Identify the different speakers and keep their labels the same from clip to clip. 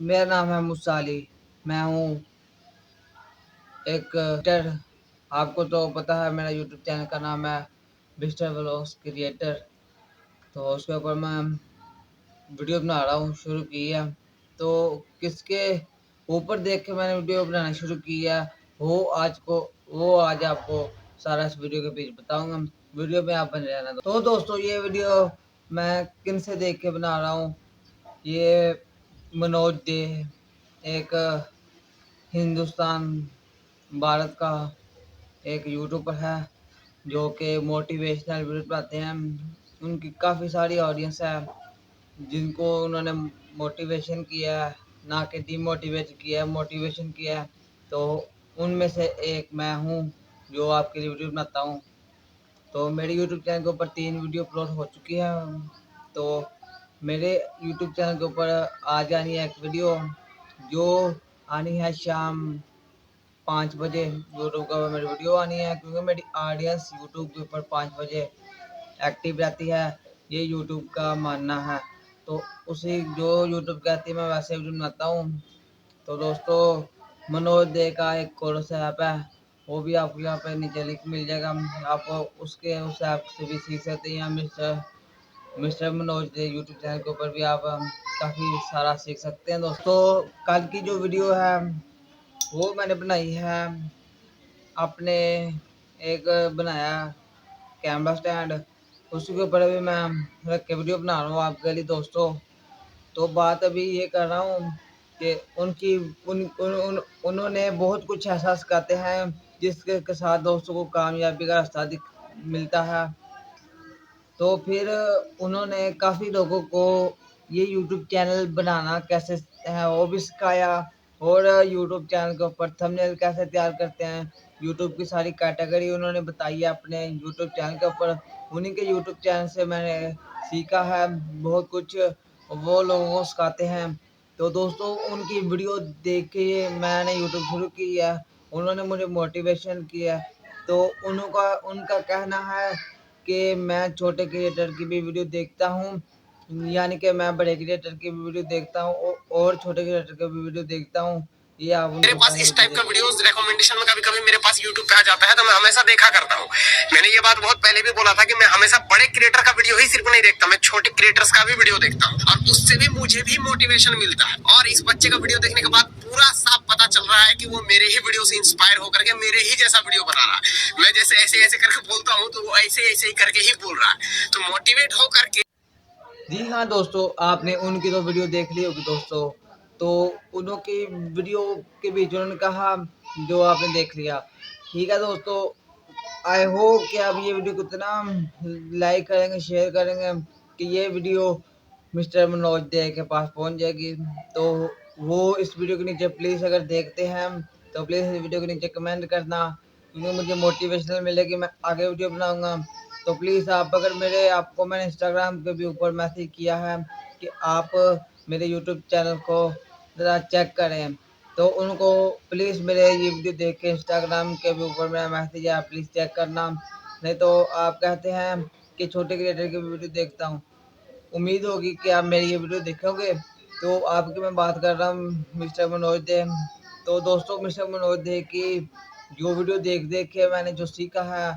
Speaker 1: मेरा नाम है मुसाली। मैं हूँ एक क्रिएटर। आपको तो पता है मेरा यूट्यूब चैनल का नाम है मिस्टर व्लॉग्स क्रिएटर। तो उसके ऊपर मैं वीडियो बना रहा हूँ, शुरू की है। तो किसके ऊपर देख के मैंने वीडियो बनाना शुरू किया वो आज आपको सारा इस वीडियो के बीच बताऊंगा। वीडियो में आप बने रहना। तो दोस्तों, ये वीडियो मैं किन से देख के बना रहा हूँ। ये मनोज डे, एक हिंदुस्तान भारत का एक यूट्यूबर है जो कि मोटिवेशनल वीडियो बनाते हैं। उनकी काफ़ी सारी ऑडियंस है जिनको उन्होंने मोटिवेशन किया है, ना कि डिमोटिवेट किया है, मोटिवेशन किया है। तो उनमें से एक मैं हूँ जो आपके लिए वीडियो बनाता हूँ। तो मेरे यूट्यूब चैनल के ऊपर 3 वीडियो अपलोड हो चुकी है। तो मेरे यूट्यूब चैनल के ऊपर आज आनी है एक वीडियो जो आनी है शाम 5 बजे। यूट्यूब का मेरी वीडियो आनी है क्योंकि मेरी ऑडियंस यूट्यूब के ऊपर 5 बजे एक्टिव रहती है, ये यूट्यूब का मानना है। तो उसी जो यूट्यूब कहती है मैं वैसे वीडियो बनाता हूँ। तो दोस्तों, मनोज दे का एक कोर्स ऐप है, वो भी आपको यहाँ पे नीचे लिंक मिल जाएगा। आप उसके उस ऐप से भी सीख सकते हैं। मिस्टर मिस्टर मनोज दे यूट्यूब चैनल के ऊपर भी आप काफ़ी सारा सीख सकते हैं। दोस्तों, कल की जो वीडियो है वो मैंने बनाई है अपने एक बनाया कैमरा स्टैंड, उसी के ऊपर अभी मैं रख के वीडियो बना रहा हूँ आपके लिए। दोस्तों, तो बात अभी ये कर रहा हूँ कि उनकी उन, उन, उन उन्होंने बहुत कुछ ऐसा सिखाते हैं जिसके के साथ दोस्तों को कामयाबी का रास्ता मिलता है। तो फिर उन्होंने काफ़ी लोगों को ये यूट्यूब चैनल बनाना कैसे है वो भी सिखाया, और यूट्यूब चैनल के ऊपर थंबनेल कैसे तैयार करते हैं, यूट्यूब की सारी कैटेगरी उन्होंने बताई है अपने यूट्यूब चैनल के ऊपर। उन्हीं के यूट्यूब चैनल से मैंने सीखा है बहुत कुछ, वो लोगों को सिखाते हैं। तो दोस्तों, उनकी वीडियो देख के मैंने यूट्यूब शुरू की है, उन्होंने मुझे मोटिवेशन किया। तो उनका कहना है कि मैं छोटे क्रिएटर की भी वीडियो देखता हूँ, यानी कि मैं बड़े क्रिएटर की भी वीडियो देखता हूँ और छोटे क्रिएटर की भी वीडियो देखता हूँ। ये आप
Speaker 2: मेरे पास इस टाइप का वीडियोस रिकमेंडेशन में कभी कभी मेरे पास यूट्यूब पे आ जाता है तो मैं हमेशा देखा करता हूँ। मैंने ये बात बहुत पहले भी बोला था कि मैं हमेशा बड़े क्रिएटर का वीडियो ही सिर्फ नहीं देखता, मैं छोटे क्रिएटर्स का भी वीडियो देखता हूँ और उससे भी मुझे भी मोटिवेशन मिलता है। और इस बच्चे का वीडियो देखने के बाद पूरा साफ पता चल रहा है कि वो मेरे ही वीडियो से इंस्पायर होकर के मेरे ही जैसा वीडियो बना रहा है। मैं जैसे ऐसे ऐसे करके बोलता हूँ तो वो ऐसे ऐसे ही करके ही बोल रहा है, तो मोटिवेट होकर के।
Speaker 1: जी हाँ दोस्तों, आपने उनकी तो वीडियो देख ली होगी दोस्तों। तो उनकी वीडियो के बीच उन्होंने कहा जो आपने देख लिया, ठीक है दोस्तों। आई होप कि आप ये वीडियो कितना लाइक करेंगे, शेयर करेंगे कि ये वीडियो मिस्टर मनोज दे के पास पहुंच जाएगी। तो वो इस वीडियो के नीचे प्लीज़ अगर देखते हैं तो प्लीज़ इस वीडियो के नीचे कमेंट करना, क्योंकि मुझे मोटिवेशनल मिलेगी, मैं आगे वीडियो बनाऊंगा। तो प्लीज़ आप अगर आपको मैंने इंस्टाग्राम के भी ऊपर मैसेज किया है कि आप मेरे यूट्यूब चैनल को ज़रा चेक करें, तो उनको प्लीज़ मेरे ये वीडियो देख के इंस्टाग्राम के भी ऊपर मेरा मैसेज है, प्लीज़ चेक करना। नहीं तो आप कहते हैं कि छोटे क्रिएटर की वीडियो देखता हूँ, उम्मीद होगी कि आप मेरी ये वीडियो देखोगे। तो आपकी मैं बात कर रहा हूँ मिस्टर मनोज दे। तो दोस्तों, मिस्टर मनोज दे की जो वीडियो देख देख के मैंने जो सीखा है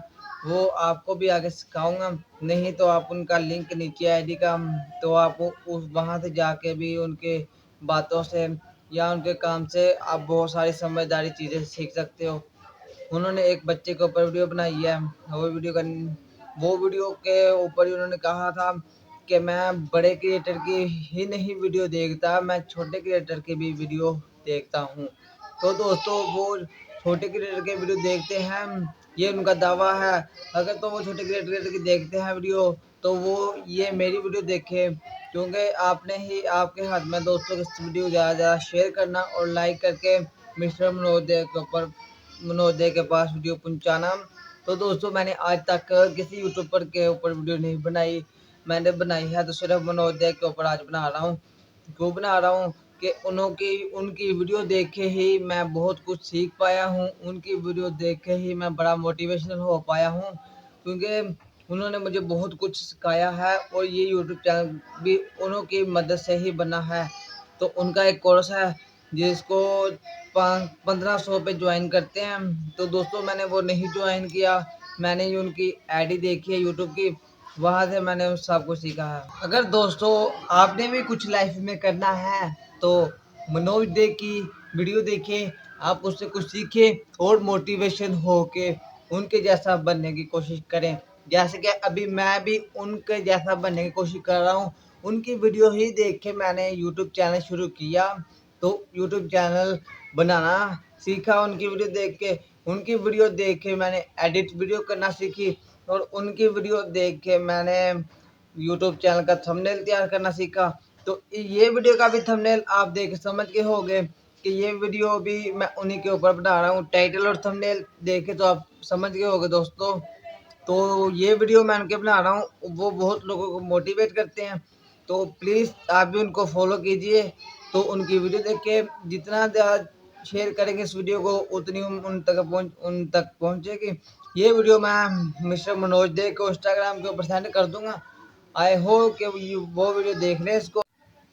Speaker 1: वो आपको भी आगे सिखाऊंगा। नहीं तो आप उनका लिंक नीचे आईडी का, तो आप उस वहाँ से जाके भी उनके बातों से या उनके काम से आप बहुत सारी समझदारी चीज़ें सीख सकते हो। उन्होंने एक बच्चे के ऊपर वीडियो बनाई है, वो वीडियो के ऊपर ही उन्होंने कहा था कि मैं बड़े क्रिएटर की ही नहीं वीडियो देखता, मैं छोटे क्रिएटर की भी वीडियो देखता हूँ। तो दोस्तों, वो छोटे क्रिएटर के वीडियो देखते हैं, ये उनका दावा है। अगर तो वो छोटे क्रिएटर की देखते हैं वीडियो, तो वो ये मेरी वीडियो देखे, क्योंकि आपने ही आपके हाथ में दोस्तों इस वीडियो ज़्यादा शेयर करना और लाइक करके मिस्टर मनोदय के ऊपर मनोदय के पास वीडियो पहुंचाना। तो दोस्तों, मैंने आज तक किसी यूट्यूबर के ऊपर वीडियो नहीं बनाई, मैंने बनाई है तो सिर्फ मनोदय के ऊपर आज बना रहा हूँ। क्यों बना रहा हूँ कि उनकी वीडियो देख के ही मैं बहुत कुछ सीख पाया हूँ, उनकी वीडियो देख के ही मैं बड़ा मोटिवेशनल हो पाया हूँ, क्योंकि उन्होंने मुझे बहुत कुछ सिखाया है और ये यूट्यूब चैनल भी उन्हों की मदद से ही बना है। तो उनका एक कोर्स है जिसको 1500 पे ज्वाइन करते हैं। तो दोस्तों मैंने वो नहीं ज्वाइन किया, मैंने ही उनकी आईडी देखी है यूट्यूब की, वहाँ से मैंने उस सब कुछ सीखा है। अगर दोस्तों आपने भी कुछ लाइफ में करना है तो मनोज दे की वीडियो देखें, आप उससे कुछ सीखें और मोटिवेशन हो के उनके जैसा बनने की कोशिश करें। जैसे कि अभी मैं भी उनके जैसा बनने की कोशिश कर रहा हूँ। उनकी वीडियो ही देख के मैंने यूट्यूब चैनल शुरू किया, तो यूट्यूब चैनल बनाना सीखा उनकी वीडियो देख के। उनकी वीडियो देख के मैंने एडिट वीडियो करना सीखी और उनकी वीडियो देख के मैंने यूट्यूब चैनल का थंबनेल तैयार करना सीखा। तो ये वीडियो का भी थंबनेल आप देख समझ के होंगे कि ये वीडियो भी मैं उन्हीं के ऊपर बना रहा हूँ। टाइटल और थंबनेल देख के तो आप समझ गए होंगे दोस्तों। तो ये वीडियो मैं उनके बना रहा हूँ, वो बहुत लोगों को मोटिवेट करते हैं, तो प्लीज़ आप भी उनको फॉलो कीजिए। तो उनकी वीडियो देख के जितना ज़्यादा शेयर करेंगे इस वीडियो को उतनी उन तक पहुँचेगी। ये वीडियो मैं मिस्टर मनोज दे को इंस्टाग्राम के ऊपर सेंड कर दूंगा। आई होप कि वो वीडियो देख लें इसको।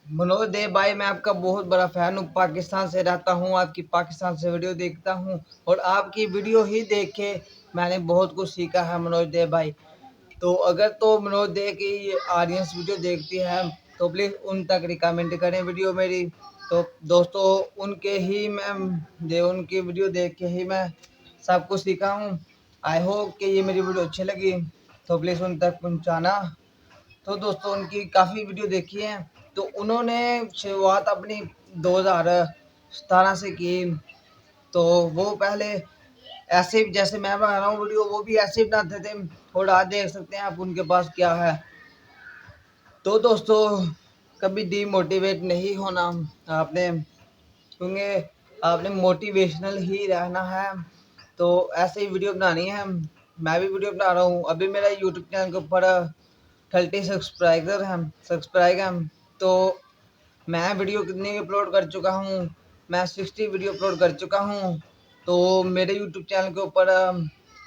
Speaker 1: मनोज दे भाई मैं आपका बहुत बड़ा फ़ैन हूँ, पाकिस्तान से रहता हूँ, आपकी पाकिस्तान से वीडियो देखता हूँ और आपकी वीडियो ही देख के मैंने बहुत कुछ सीखा है मनोज दे भाई। तो अगर तो मनोज दे की ऑडियंस वीडियो देखती है तो प्लीज़ उन तक रिकमेंड करें वीडियो मेरी। तो दोस्तों उनके ही मैं उनकी वीडियो देख के ही मैं सब कुछ सीखा हूँ। आई होप कि ये मेरी वीडियो अच्छी लगी, तो प्लीज़ उन तक पहुँचाना। तो दोस्तों उनकी काफ़ी वीडियो देखी है। तो उन्होंने शुरुआत अपनी 2017 से की। तो वो पहले ऐसे जैसे मैं बना रहा हूँ वीडियो वो भी ऐसे ही बनाते थे और आज देख सकते हैं आप उनके पास क्या है। तो दोस्तों कभी डीमोटिवेट नहीं होना आपने, क्योंकि आपने मोटिवेशनल ही रहना है। तो ऐसे ही वीडियो बनानी है। मैं भी वीडियो बना रहा हूँ, अभी मेरा यूट्यूब चैनल के ऊपर 30 सब्सक्राइबर हैं। तो मैं वीडियो कितनी अपलोड कर चुका हूँ, मैं 60 वीडियो अपलोड कर चुका हूँ। तो मेरे यूट्यूब चैनल के ऊपर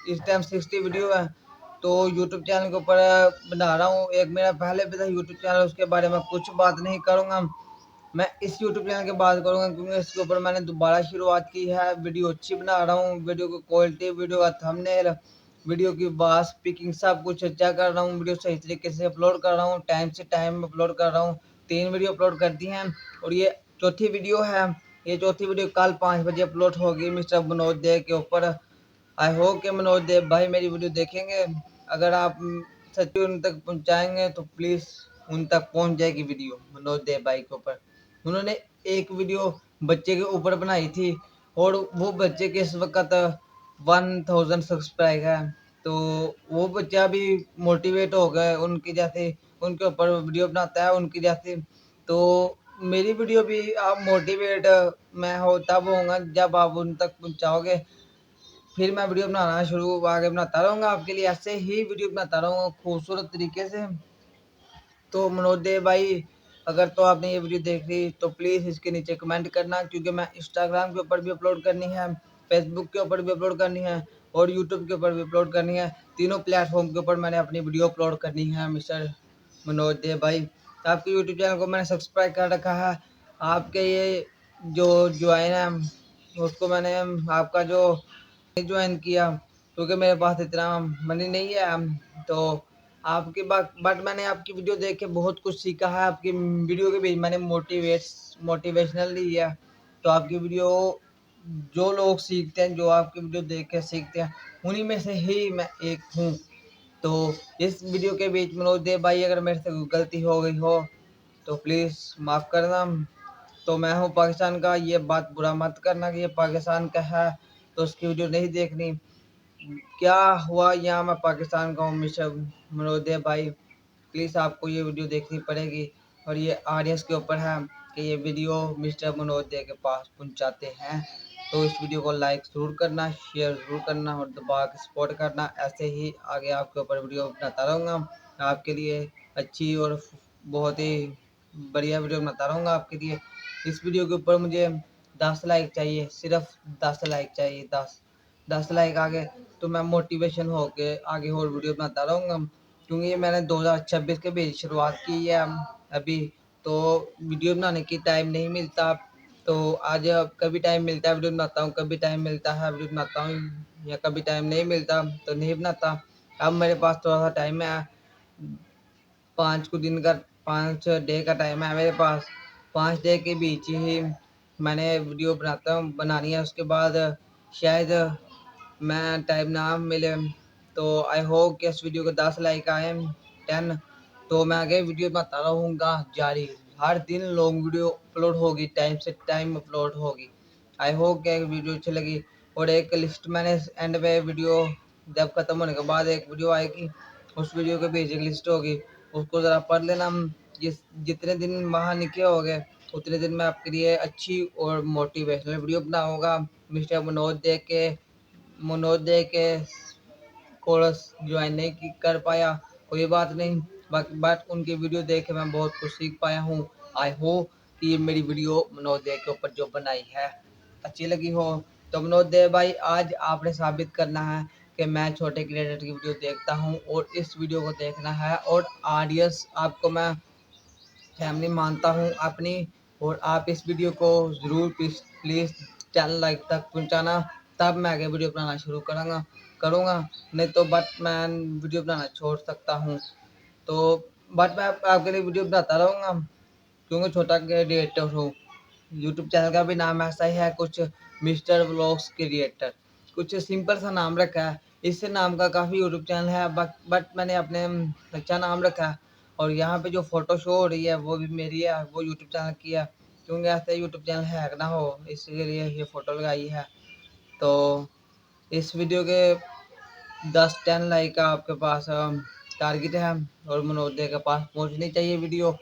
Speaker 1: इस टाइम 60 वीडियो है। तो यूट्यूब चैनल के ऊपर बना रहा हूँ। एक मेरा पहले भी था यूट्यूब चैनल, उसके बारे में कुछ बात नहीं करूँगा, मैं इस यूट्यूब चैनल की बात करूँगा क्योंकि इसके ऊपर मैंने दोबारा शुरुआत की है। वीडियो अच्छी बना रहा हूँ, वीडियो की क्वालिटी, वीडियो का थंबनेल, वीडियो की बात स्पीकिंग सब कुछ अच्छा कर रहा हूँ। वीडियो सही तरीके से अपलोड कर रहा हूँ, टाइम से टाइम अपलोड कर रहा हूँ। 3 वीडियो अपलोड कर दी हैं और ये चौथी वीडियो है। ये चौथी वीडियो कल 5 बजे अपलोड होगी मिस्टर मनोज देव के ऊपर। आई होप कि मनोज देव भाई मेरी वीडियो देखेंगे। अगर आप सच्ची उन तक पहुँचाएंगे तो प्लीज़ उन तक पहुँच जाएगी वीडियो मनोज देव भाई के ऊपर। उन्होंने एक वीडियो बच्चे के ऊपर बनाई थी और वो बच्चे के इस वक्त 1000 सब्सक्राइबर है। तो वो बच्चा भी मोटिवेट हो गए उनकी जैसे, उनके ऊपर वीडियो बनाता है उनकी जैसे। तो मेरी वीडियो भी आप मोटिवेट मैं हो तब होऊंगा जब आप उन तक पहुँचाओगे, फिर मैं वीडियो बनाना शुरू आगे बनाता रहूँगा आपके लिए, ऐसे ही वीडियो बनाता रहूँगा खूबसूरत तरीके से। तो मनोज देव भाई अगर तो आपने ये वीडियो देख ली तो प्लीज़ इसके नीचे कमेंट करना, क्योंकि मैं इंस्टाग्राम के ऊपर भी अपलोड करनी है, फेसबुक के ऊपर भी अपलोड करनी है और यूट्यूब के ऊपर भी अपलोड करनी है। तीनों प्लेटफॉर्म के ऊपर मैंने अपनी वीडियो अपलोड करनी है मिस्टर मनोज देव भाई। आपके यूट्यूब चैनल को मैंने सब्सक्राइब कर रखा है, आपके ये जो ज्वाइन है उसको मैंने आपका जो ज्वाइन किया क्योंकि मेरे पास इतना मनी नहीं है। तो आपकी बात बट मैंने आपकी वीडियो देख के बहुत कुछ सीखा है। आपकी वीडियो के भी मैंने मोटिवेशनल ली है। तो आपकी वीडियो जो लोग सीखते हैं, जो आपकी वीडियो देख के सीखते हैं, उन्हीं में से ही मैं एक हूँ। तो इस वीडियो के बीच मनोज देव भाई अगर मेरे से कोई गलती हो गई हो तो प्लीज़ माफ़ करना। तो मैं हूँ पाकिस्तान का, ये बात बुरा मत करना कि ये पाकिस्तान का है तो उसकी वीडियो नहीं देखनी। क्या हुआ यहाँ मैं पाकिस्तान का हूँ मिस्टर मनोज देव भाई, प्लीज़ आपको ये वीडियो देखनी पड़ेगी और ये ऑडियंस के ऊपर है कि ये वीडियो मिस्टर मनोज देव के पास पहुँचाते हैं। तो इस वीडियो को लाइक ज़रूर करना, शेयर ज़रूर करना और दबा के सपोर्ट करना। ऐसे ही आगे आपके ऊपर वीडियो बनाता रहूँगा आपके लिए, अच्छी और बहुत ही बढ़िया वीडियो बनाता रहूँगा आपके लिए। इस वीडियो के ऊपर मुझे 10 लाइक चाहिए, सिर्फ 10 लाइक चाहिए, 10 लाइक आ गए तो मैं मोटिवेशन होके आगे और वीडियो बनाता रहूँगा, क्योंकि ये मैंने 2026 के बीच शुरुआत की है अभी। तो वीडियो बनाने की टाइम नहीं मिलता। तो आज कभी टाइम मिलता है वीडियो बनाता हूँ, कभी टाइम मिलता है वीडियो बनाता हूँ, या कभी टाइम नहीं मिलता तो नहीं बनाता। अब मेरे पास थोड़ा सा टाइम है, 5 डे का टाइम है मेरे पास। 5 डे के बीच ही मैंने वीडियो बनानी है। उसके बाद शायद मैं टाइम ना मिले, तो आई होप कि इस वीडियो को 10 लाइक आए, 10, तो मैं आगे वीडियो बनाता रहूँगा जारी। हर दिन लॉन्ग वीडियो अपलोड होगी, टाइम से टाइम अपलोड होगी। आई होप कि वीडियो अच्छी लगी। और एक लिस्ट मैंने एंड पे वीडियो जब खत्म होने के बाद एक वीडियो आएगी, उस वीडियो के बीच एक लिस्ट होगी, उसको ज़रा पढ़ लेना। जितने दिन वहाँ निकले हो गए उतने दिन मैं आपके लिए अच्छी और मोटिवेशनल वीडियो बनाऊँगा। मिस्टर मनोज दे के कोर्स ज्वाइन नहीं कर पाया, कोई बात नहीं, बट उनकी वीडियो देख के मैं बहुत कुछ सीख पाया हूँ। आई होप कि ये मेरी वीडियो मनोज दे के ऊपर जो बनाई है अच्छी लगी हो। तो मनोज दे भाई, आज आपने साबित करना है कि मैं छोटे क्रिएटर की वीडियो देखता हूँ और इस वीडियो को देखना है, और ऑडियंस आपको मैं फैमिली मानता हूँ अपनी। और आप इस वीडियो को ज़रूर प्लीज़ 10 लाइक तक पहुँचाना, तब मैं आगे वीडियो बनाना शुरू करूँगा। नहीं तो बट मैं वीडियो बनाना छोड़ सकता हूँ। तो बट मैं आपके लिए वीडियो बनाता रहूँगा, क्योंकि छोटा क्रिएटर हूँ। यूट्यूब चैनल का भी नाम ऐसा ही है, कुछ मिस्टर व्लॉग्स क्रिएटर, कुछ सिंपल सा नाम रखा है। इस नाम का काफ़ी यूट्यूब चैनल है, बट मैंने अपने अच्छा नाम रखा है। और यहाँ पे जो फ़ोटो शो हो रही है वो भी मेरी है, वो यूट्यूब चैनल की है, क्योंकि ऐसे यूट्यूब चैनल हैक ना हो, इसके लिए ये फ़ोटो लगाई है। तो इस वीडियो के 10-10 लाइक का आपके पास टारगेट है, और मनोज दे के पास पहुँचनी चाहिए वीडियो।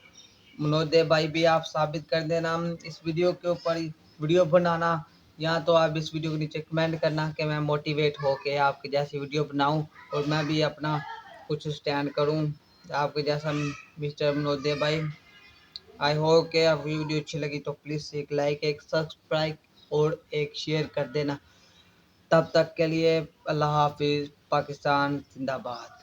Speaker 1: मनोज दे भाई भी आप साबित कर देना इस वीडियो के ऊपर वीडियो बनाना, या तो आप इस वीडियो के नीचे कमेंट करना कि मैं मोटिवेट हो के आपके जैसी वीडियो बनाऊं, और मैं भी अपना कुछ स्टैंड करूं आपके जैसा। मिस्टर मनोज दे भाई, आई होप कि आपकी वीडियो अच्छी लगी तो प्लीज़ एक लाइक, एक सब्सक्राइब और एक शेयर कर देना। तब तक के लिए अल्लाह हाफिज़, पाकिस्तान जिंदाबाद।